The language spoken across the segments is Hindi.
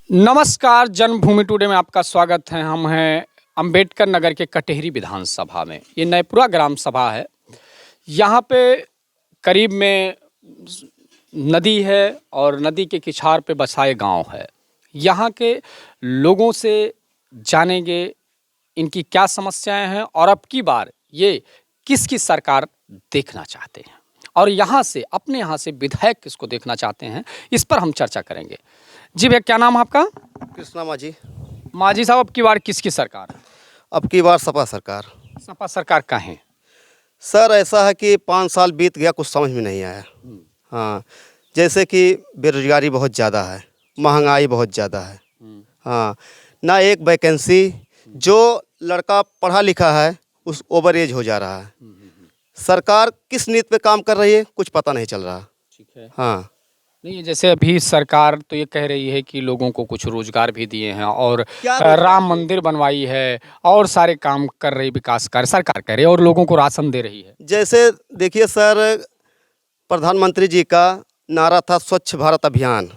नमस्कार, जन्मभूमि टुडे में आपका स्वागत है। हम हैं अंबेडकर नगर के कटेहरी विधानसभा में। ये नयपुरा ग्राम सभा है। यहाँ पे करीब में नदी है और नदी के किनारे पे बसाए गांव है। यहाँ के लोगों से जानेंगे इनकी क्या समस्याएं हैं और अब की बार ये किसकी सरकार देखना चाहते हैं और यहाँ से अपने यहाँ से विधायक किसको देखना चाहते हैं, इस पर हम चर्चा करेंगे। जी भैया, क्या नाम है आपका? कृष्णा माझी। माझी साहब, अब की बार किसकी सरकार है? अब की बार सपा सरकार। सपा सरकार कहाँ है? सर ऐसा है कि 5 साल बीत गया, कुछ समझ में नहीं आया। हाँ, जैसे कि बेरोजगारी बहुत ज़्यादा है, महंगाई बहुत ज़्यादा है। हाँ, ना एक वैकेंसी, जो लड़का पढ़ा लिखा है उस ओवर एज हो जा रहा है। सरकार किस नीति पे काम कर रही है कुछ पता नहीं चल रहा। ठीक है। हाँ, नहीं, जैसे अभी सरकार तो ये कह रही है कि लोगों को कुछ रोजगार भी दिए हैं और क्या राम मंदिर बनवाई है और सारे काम कर रही, विकास कार्य सरकार कह रही है और लोगों को राशन दे रही है। जैसे देखिए सर, प्रधानमंत्री जी का नारा था स्वच्छ भारत अभियान,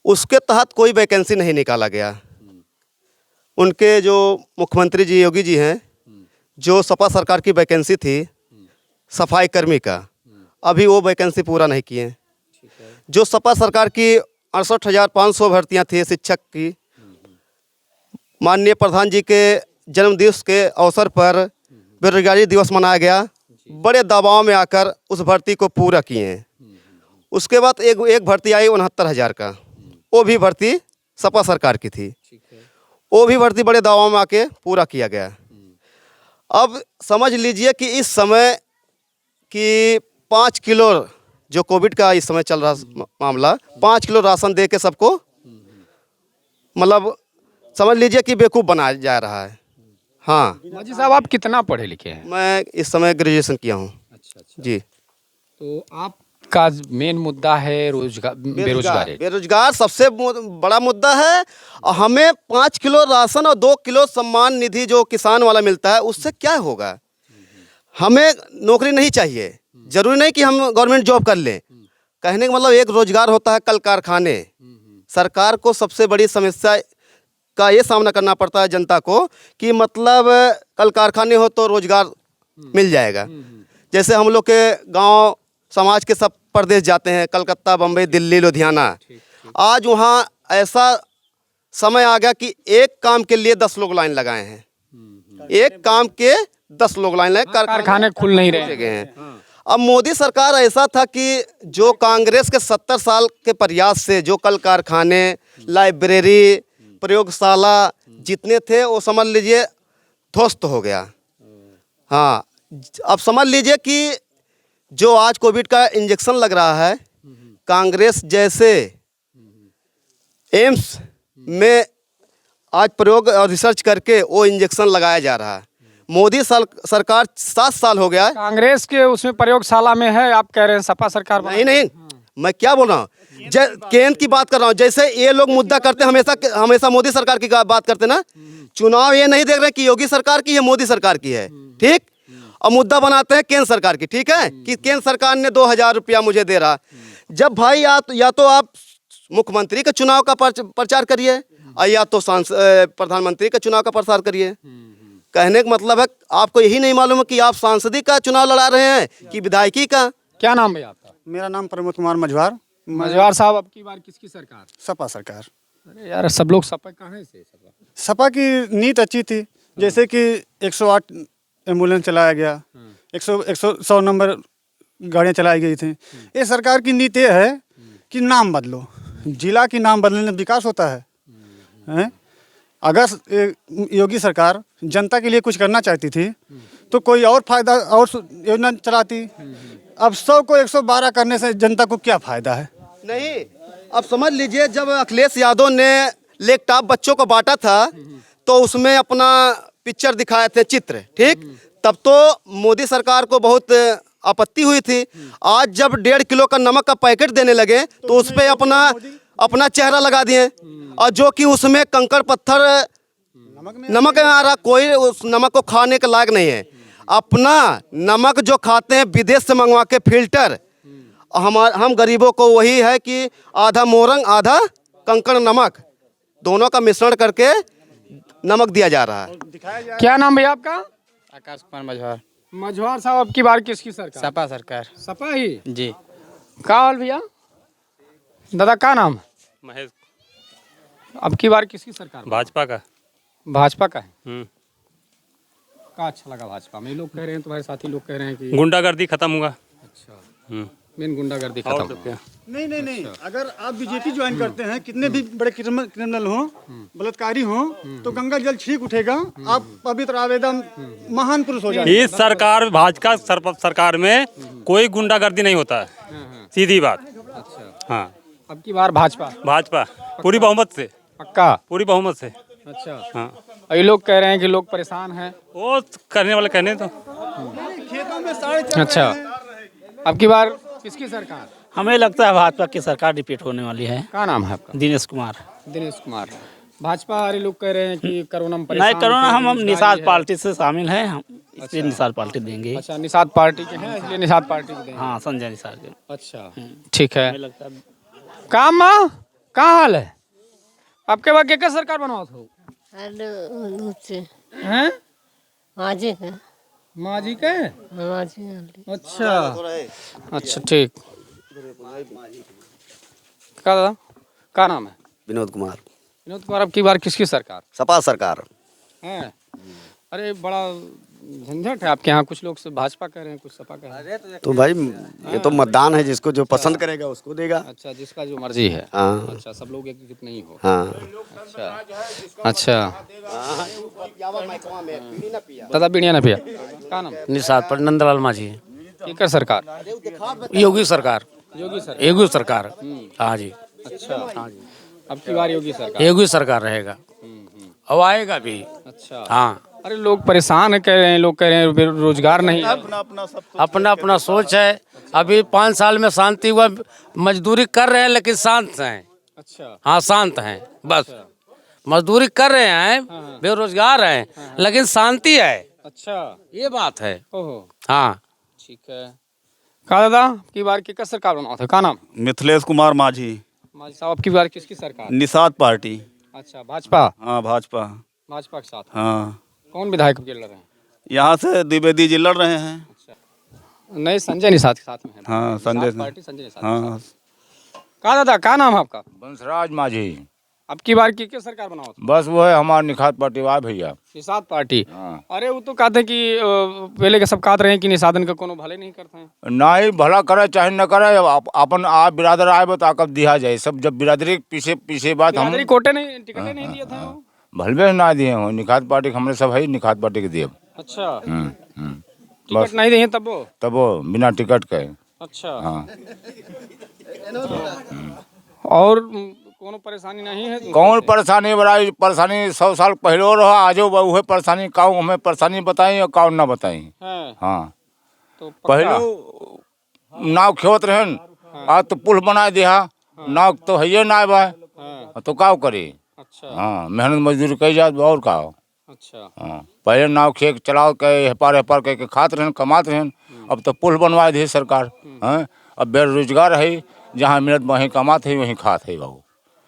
उसके तहत कोई वैकेंसी नहीं निकाला गया। उनके जो मुख्यमंत्री जी योगी जी हैं, जो सपा सरकार की वैकेंसी थी सफाई कर्मी का, अभी वो वैकेंसी पूरा नहीं किए। जो सपा सरकार की 68,500 भर्तियां थी शिक्षक की, माननीय प्रधान जी के जन्मदिवस के अवसर पर बेरोजगारी दिवस मनाया गया, बड़े दबाव में आकर उस भर्ती को पूरा किए। उसके बाद एक भर्ती आई 69,000 का, वो भी भर्ती सपा सरकार की थी, वो भी भर्ती बड़े दबाव में आके पूरा किया गया। अब समझ लीजिए कि इस समय कि 5 किलो, जो कोविड का इस समय चल रहा मामला, 5 किलो राशन दे के सबको मतलब समझ लीजिए कि बेवकूफ़ बनाया जा रहा है। हाँ, माझी साहब, आप कितना पढ़े लिखे हैं? मैं इस समय ग्रेजुएशन किया हूँ। अच्छा। जी। तो आपका मेन मुद्दा है बेरोजगारी। बेरोजगार सबसे बड़ा मुद्दा है। और हमें 5 किलो राशन और 2 किलो सम्मान निधि जो किसान वाला मिलता है, उससे क्या होगा? हमें नौकरी नहीं चाहिए, जरूरी नहीं कि हम गवर्नमेंट जॉब कर लें। कहने का मतलब एक रोजगार होता है कल कारखाने। सरकार को सबसे बड़ी समस्या का ये सामना करना पड़ता है जनता को कि मतलब कल कारखाने हो तो रोजगार मिल जाएगा। जैसे हम लोग के गांव समाज के सब प्रदेश जाते हैं, कलकत्ता, बम्बई, दिल्ली, लुधियाना। आज वहाँ ऐसा समय आ गया कि एक काम के लिए 10 लोग लाइन लगाए हैं। एक काम के 10 लोग लाइन लगाए, कारखाने खुल नहीं रहे हैं। अब मोदी सरकार ऐसा था कि जो कांग्रेस के 70 साल के प्रयास से जो कल कारखाने, लाइब्रेरी, प्रयोगशाला जितने थे वो समझ लीजिए ध्वस्त हो गया। हाँ, अब समझ लीजिए कि जो आज कोविड का इंजेक्शन लग रहा है, कांग्रेस जैसे एम्स में आज प्रयोग और रिसर्च करके वो इंजेक्शन लगाया जा रहा है। मोदी सरकार 7 साल हो गया है। कांग्रेस के उसमें प्रयोगशाला में है, आप कह रहे हैं सपा सरकार नहीं, मैं क्या बोल रहा हूँ, केंद्र की बात कर रहा हूँ। जैसे ये लोग मुद्दा करते हैं, हमेशा मोदी सरकार की बात करते ना। चुनाव ये नहीं देख रहे कि योगी सरकार की है, मोदी सरकार की है, ठीक। और मुद्दा बनाते हैं केंद्र सरकार की, ठीक है, कि केंद्र सरकार ने 2,000 रुपया मुझे दे रहा। जब भाई या तो आप मुख्यमंत्री के चुनाव का प्रचार करिए और या तो प्रधानमंत्री के चुनाव का प्रचार करिए। कहने का मतलब है आपको यही नहीं मालूम है कि आप सांसदी का चुनाव लड़ा रहे हैं कि विधायकी का। क्या नाम है आपका? मेरा नाम प्रमोद कुमार मझवार। मझवार साहब, अब की बार किसकी सरकार? सपा सरकार। अरे यार, सब लोग सपा कहाँ से? सपा की नीति अच्छी थी, जैसे कि 108 एम्बुलेंस चलाया गया, 100 नंबर गाड़ियाँ चलाई गई थी। ये सरकार की नीति है कि नाम बदलो, जिला की नाम बदलने से विकास होता है। अगर योगी सरकार जनता के लिए कुछ करना चाहती थी तो कोई और फायदा और योजना चलाती। अब 100 को 112 करने से जनता को क्या फायदा है? नहीं, अब समझ लीजिए जब अखिलेश यादव ने लैपटॉप बच्चों को बांटा था तो उसमें अपना पिक्चर दिखाए थे, चित्र, ठीक। तब तो मोदी सरकार को बहुत आपत्ति हुई थी। आज जब 1.5 किलो का नमक का पैकेट देने लगे तो उस पर अपना चेहरा लगा दिए, और जो कि उसमें कंकड़ पत्थर नमक में आ रहा, कोई उस नमक को खाने के लायक नहीं है। अपना नमक जो खाते हैं विदेश से मंगवा के फिल्टर, हम गरीबों को वही है कि आधा मोरंग आधा कंकड़ नमक दोनों का मिश्रण करके नमक दिया जा रहा है। क्या नाम भैया आपका? आकाश कुमार मझवार। मझवार साहब, अब की बार किसकी सरकार? सपा सरकार सपा ही। जी। का हाल भैया? दादा का नाम? महेश। अब की बार किसकी सरकार? भाजपा का। भाजपा का है। का अच्छा लगा भाजपा में? लोग कह रहे हैं, तुम्हारे साथी लोग कह रहे हैं कि गुंडागर्दी खत्म हुआ। अच्छा, मेन गुंडागर्दी खत्म हो गया। नहीं, अगर आप बीजेपी ज्वाइन करते हैं, कितने भी बड़े क्रिमिनल हों, बलात्कारी हों, तो गंगा जल ठीक उठेगा, आप पवित्र आवेदन महान पुरुष हो जाएंगे। इस सरकार भाजपा सरकार में कोई गुंडागर्दी नहीं होता है, सीधी बात। अच्छा, हाँ, अब की बार भाजपा? भाजपा पूरी बहुमत से। पक्का? पूरी बहुमत से। अच्छा। हाँ, और ये लोग कह रहे हैं कि लोग परेशान हैं। वो करने वाले कहने तो। खेतों में साढ़े अच्छा, अब की बार किसकी सरकार? हमें लगता है भाजपा की सरकार रिपीट होने वाली है। क्या नाम है आपका? दिनेश कुमार। दिनेश कुमार। भाजपा वाले लोग कह रहे हैं कि कोरोना में नहीं, परेशान करोना थे, हम बेरोजगारी निषाद है। पार्टी से शामिल हैं, हम इसलिए निषाद पार्टी देंगे। अच्छा, निषाद पार्टी के हैं, इसलिए निषाद पार्टी को देंगे। हाँ, संजय निषाद के। अच्छा, ठीक है। हमें लगता है काम माँ कहाँ हाल है? आपके बाद क्या सरकार बनाओ हो? हैं? माझे का माँ जी के? माझे अच्छा, अच्छा, ठीक। क्या दादा क्या नाम है? विनोद कुमार। विनोद कुमार, अब की बार किसकी सरकार सपा सरकार। है? अरे बड़ा झंझट है आपके यहाँ, कुछ लोग भाजपा कह रहे हैं, कुछ सपा कह रहे हैं। तो भाई ये तो मतदान है, जिसको जो पसंद करेगा उसको देगा। अच्छा, जिसका जो मर्जी है। हाँ। अच्छा, सब लोग एक नहीं हो। हाँ। अच्छा, अच्छा। दादा बीड़िया ना पिया। क्या नाम? निषाद पर नंदलाल माझी। केकर सरकार? योगी सरकार। योगी सरकार। योगी सरकार। हाँ जी, अच्छा, अब की बार योगी सरकार। योगी सरकार रहेगा और आएगा भी। अच्छा। हाँ, अरे लोग परेशान है, कह रहे हैं, लोग कह रहे हैं बेरोजगार नहीं है। अपना अपना सोच है। अभी 5 साल में शांति हुआ, मजदूरी कर रहे हैं लेकिन शांत हैं। अच्छा, हाँ, शांत हैं बस। मजदूरी कर रहे हैं, बेरोजगार हैं, लेकिन शांति है, अच्छा, ये बात है। ओहो, हाँ, ठीक है। का दादा की बार किसका सरकार बनाओ था? का नाम? मिथिलेश कुमार माझी। माझी साहब, अब की बार किसकी सरकार? निषाद पार्टी। अच्छा, भाजपा। हाँ, भाजपा। भाजपा के साथ। हाँ, कौन विधायक लड़ रहे हैं? यहाँ से द्विवेदी जी लड़ रहे हैं। अच्छा, नहीं, संजय निषाद के साथ में है। हाँ, संजय निषाद पार्टी, संजय निषाद के हाँ। साथ। का दादा का नाम है आपका? बंसराज माझी। अब की बार की सरकार बनाओ था? बस वो है हमारा निखात पार्टी वाह भैया। निषाद पार्टी। हाँ। अरे वो तो कहते हैं कि पहले के सब कहते रहे हैं कि निषादन का कोनो भले नहीं करते हैं। ना ही भला करे चाहे न करे, अपन आप बिरादर आए तो आकब दिया जाए सब। जब बिरादरी के पीछे बात हम बिरादरी कोटे नहीं, टिकटें नहीं दिए थे वो। भलवे ना दिए हो। निखात पार्टी के हमने सब है, निखात पार्टी के दिए। अच्छा, बस टिकट नहीं दिए तब वो। तब वो बिना टिकट के। अच्छा, हाँ, और कोनो परेशानी नहीं है तुमको? कौन परेशानी बड़ा? परेशानी 100 साल पहले रहा, आजो वह परेशानी। काऊ हमें परेशानी बताई और काऊ ना बताई। हैं? हाँ, तो पक्का? पहले नाव खेवत रहन, आज तो पुल बना दिया। नाव तो है ना बा, हाँ, तो का करी? अच्छा, हाँ, मेहनत मजदूरी कई जात और का। अच्छा, हाँ, पहले नाव खेत चलाओ के हेपार हेपार के खात रहन, कमात रहन। अब तो पुल बनवा दी सरकार। हाँ, अब बेरोजगार है, जहाँ मिलत वहीं कमात है, वहीं खात है बाबू।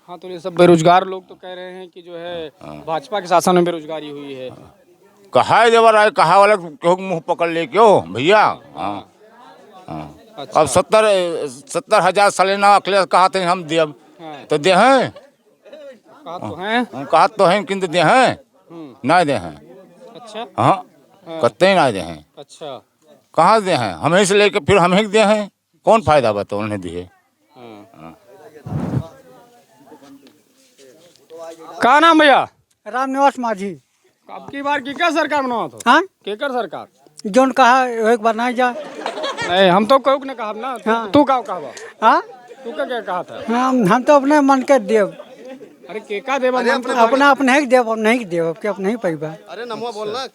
हाँ, तो ये सब बेरोजगार लोग तो कह रहे हैं कि जो है भाजपा के शासन में बेरोजगारी हुई है। कहा देवर आए, कहा वाला क्यों मुँह पकड़ ले क्यों भैया? हाँ, हाँ। अच्छा, अब 70,000 सालाना अखिलेश कहा थे हम देव, हाँ, तो दे हैं। कहा तो हैं। कहा तो हैं, किंतु दे हैं ना दे हैं। अच्छा, हाँ, कत्ते ना दे हैं। अच्छा, कहाँ दे हैं? हमें से लेके फिर हमें दे हैं। कौन फायदा बताओ उन्हें दिए? हाँ। का नाम भैया? रामनिवास माझी। अब की बार की क्या सरकार बनाओ तो? हाँ, केकर सरकार? जोन कहा एक बार नहीं जा। नहीं, हम तो कहू ने कहा ना। हाँ। तू का कहबा? हाँ, तू क्या कहा था? हम तो अपने मन के देव। अरे केका देवा? अपना अपने ही देव, नहीं के देव के अपने ही पैबा। अरे नमो बोलना।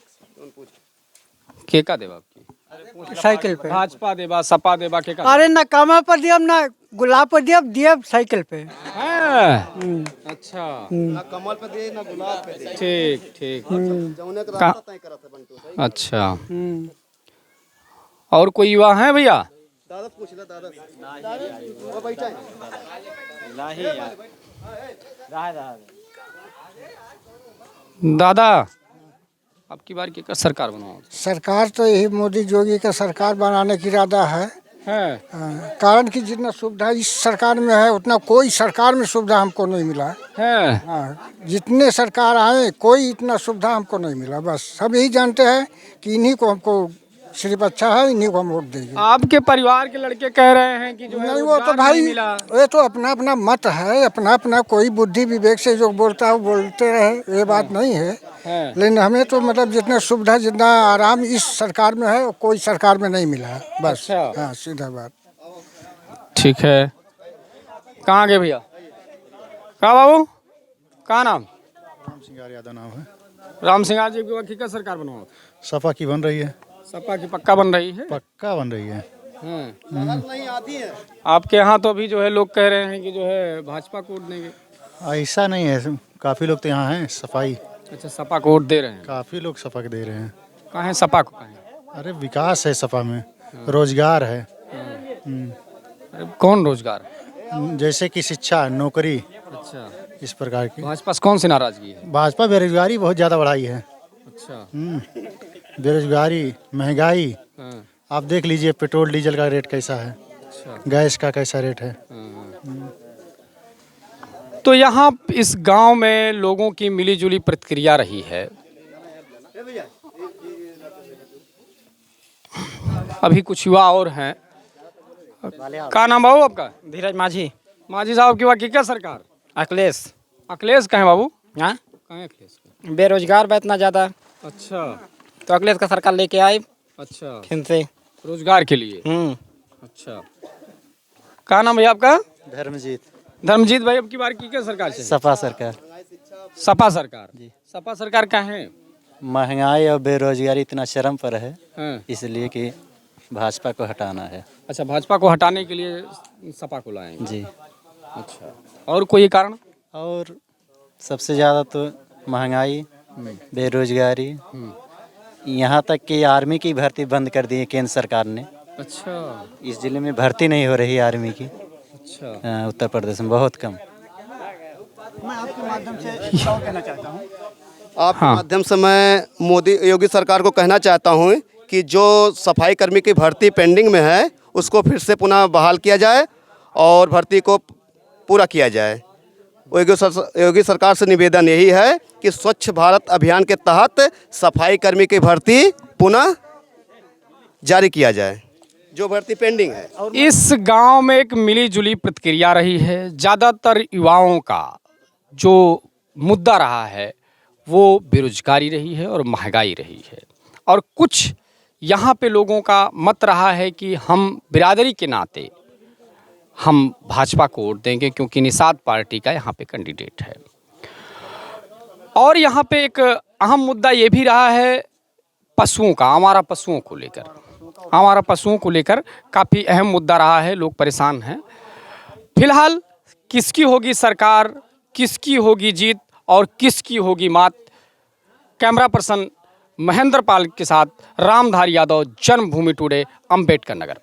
केका देवा आपकी? साइकिल पे। भाजपा देवा, सपा देवा, केका? अरे ना कमा पर देव ना गुलाब पर देव, देव साइकिल पे। हैं? अच्छा, ना कमल पे दे, ना गुलाब पे दे। ठीक, ठीक। जौने का रास्ता तय करत है बंटू। सही। अच्छा, और कोई युवा है भैया? दादा पूछ ले, दादा। वो बैठा है। दादा अब की बार की सरकार बनाओ? सरकार तो यही मोदी जोगी का सरकार बनाने की इरादा है। कारण कि जितना सुविधा इस सरकार में है उतना कोई सरकार में सुविधा हमको नहीं मिला है। हाँ, जितने सरकार आए कोई इतना सुविधा हमको नहीं मिला। बस हम यही जानते हैं कि इन्हीं को हमको सिर्फ अच्छा है, इन्हीं को हम वोट देंगे। आपके परिवार के लड़के कह रहे हैं कि जो है नहीं, वो तो रोजगार भाई नहीं मिला। ये तो अपना अपना मत है, अपना अपना कोई बुद्धि विवेक से जो बोलता है वो बोलते रहे, ये बात नहीं है। लेकिन हमें तो मतलब जितना सुविधा जितना आराम इस सरकार में है कोई सरकार में नहीं मिला है। बस हाँ, सीधा बात। ठीक है, कहाँ गए भैया? कहाँ बाबू, कहाँ नाम? राम सिंह यादव नाम है। राम सिंह जी की वकील का सरकार बनाओ? सपा की बन रही है। सपा की पक्का बन रही है? पक्का बन रही है। नहीं आती है। आपके यहाँ तो अभी जो है लोग कह रहे हैं कि जो है भाजपा को वोट देंगे। ऐसा नहीं है, काफ़ी लोग तो यहाँ हैं सफाई। अच्छा, सपा को वोट दे रहे हैं? काफ़ी लोग सपा के दे रहे हैं। कहाँ है सपा को? कहाँ है? अरे विकास है सपा में, रोजगार है। अरे कौन रोजगार? जैसे कि शिक्षा, नौकरी, अच्छा, इस प्रकार की। भाजपा से कौन सी नाराजगी है? भाजपा बेरोजगारी बहुत ज़्यादा बढ़ाई है। अच्छा। बेरोजगारी, महंगाई, हाँ, आप देख लीजिए पेट्रोल डीजल का रेट कैसा है, अच्छा। गैस का कैसा रेट है। तो यहाँ इस गांव में लोगों की मिलीजुली प्रतिक्रिया रही है। अभी कुछ युवा और हैं। क्या नाम बाबू आपका? धीरज माझी। माझी साहब की वकील क्या सरकार? अखिलेश। अखिलेश कहाँ है बाबू? हाँ, कहाँ है अखिलेश? बेरोजगार बा इतना ज़्यादा, अच्छा तो अखिलेश का सरकार लेके आए अच्छा, फिर से। रोजगार के लिए। अच्छा, क्या नाम भैया आपका? धर्मजीत। धर्मजीत भाई, अब की बार की क्या सरकार से? सपा सरकार। सपा सरकार जी। सपा सरकार क्या है? महंगाई और बेरोजगारी इतना चरम पर है, हाँ। इसलिए कि भाजपा को हटाना है। अच्छा, भाजपा को हटाने के लिए सपा को लाएंगे? जी। अच्छा, और कोई कारण? और सबसे ज़्यादा तो महंगाई, बेरोजगारी, यहाँ तक कि आर्मी की भर्ती बंद कर दी है केंद्र सरकार ने। अच्छा। इस जिले में भर्ती नहीं हो रही आर्मी की। अच्छा। उत्तर प्रदेश में बहुत कम। मैं आपके माध्यम से क्या कहना चाहता हूँ, आपके माध्यम से मैं मोदी योगी सरकार को कहना चाहता हूँ कि जो सफाई कर्मी की भर्ती पेंडिंग में है उसको फिर से पुनः बहाल किया जाए और भर्ती को पूरा किया जाए। योगी सरकार से निवेदन यही है कि स्वच्छ भारत अभियान के तहत सफाई कर्मी की भर्ती पुनः जारी किया जाए, जो भर्ती पेंडिंग है। इस गांव में एक मिलीजुली प्रतिक्रिया रही है। ज़्यादातर युवाओं का जो मुद्दा रहा है वो बेरोजगारी रही है और महंगाई रही है, और कुछ यहाँ पे लोगों का मत रहा है कि हम बिरादरी के नाते हम भाजपा को वोट देंगे क्योंकि निषाद पार्टी का यहाँ पे कैंडिडेट है। और यहाँ पे एक अहम मुद्दा ये भी रहा है पशुओं का। हमारा पशुओं को लेकर काफ़ी अहम मुद्दा रहा है, लोग परेशान हैं। फिलहाल किसकी होगी सरकार, किसकी होगी जीत और किसकी होगी मात, कैमरा पर्सन महेंद्र पाल के साथ रामधारी यादव, जन्मभूमि टुडे, अम्बेडकर नगर।